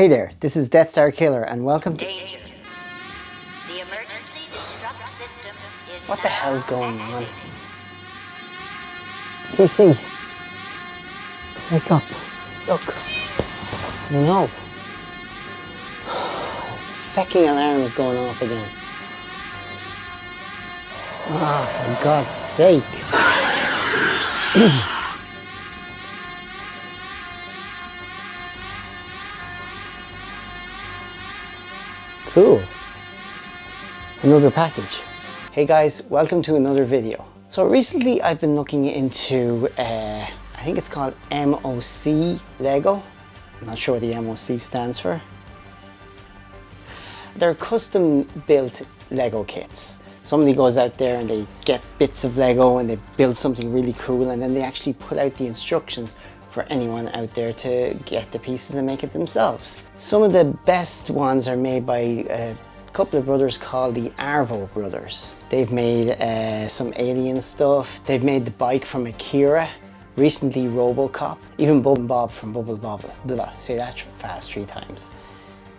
Hey there, this is Death Star Killer and welcome to... Danger. The emergency destruct system is What the hell's going on? activated. JC, wake up. Look. No. Fecking alarm is going off again. Oh, for God's sake. Cool. Another package. Hey guys, welcome to another video. So recently I've been looking into, I think it's called MOC Lego. I'm not sure what the MOC stands for. They're custom built Lego kits. Somebody goes out there and they get bits of Lego and they build something really cool, and then they actually put out the instructions for anyone out there to get the pieces and make it themselves. Some of the best ones are made by a couple of brothers called the Arvo brothers. They've made some alien stuff. They've made the bike from Akira, recently RoboCop, even Bub and Bob from Bubble Bobble. Blah, say that fast 3 times.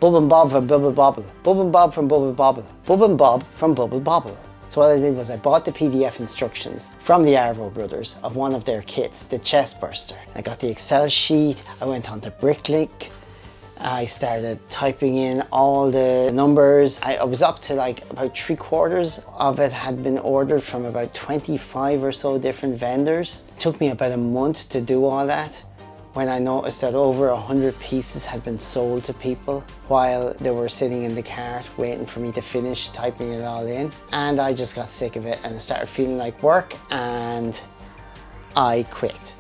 Bub and Bob from Bubble Bobble. Bub and Bob from Bubble Bobble. Bub and Bob from Bubble Bobble. So what I did was I bought the PDF instructions from the Arvo brothers of one of their kits, the Chestburster. I got the Excel sheet, I went on to Bricklink, I started typing in all the numbers. I was up to like about 3/4 of it had been ordered from about 25 or so different vendors. It took me about a month to do all that, when I noticed that over 100 pieces had been sold to people while they were sitting in the cart waiting for me to finish typing it all in. And I just got sick of it and it started feeling like work, and I quit.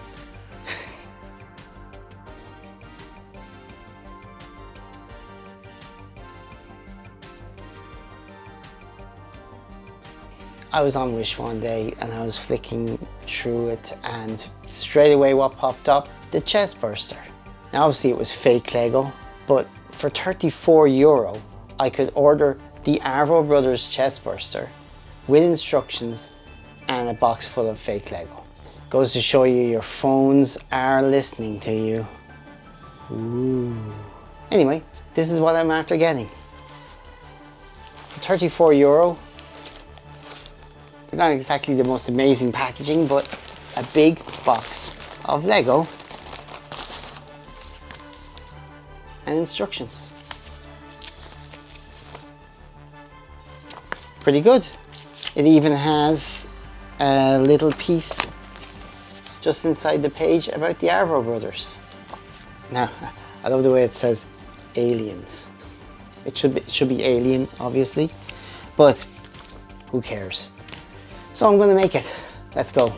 I was on Wish one day and I was flicking through it, and straight away what popped up? The Chestburster. Now obviously it was fake Lego, but for €34 I could order the Arvo Brothers Chestburster with instructions and a box full of fake Lego. Goes to show you your phones are listening to you. Ooh. Anyway, this is what I'm after getting. For €34, not exactly the most amazing packaging, but a big box of Lego and instructions. Pretty good. It even has a little piece just inside the page about the Arvo brothers. Now, I love the way it says aliens. It should be alien, obviously, but who cares? So I'm gonna make it. Let's go.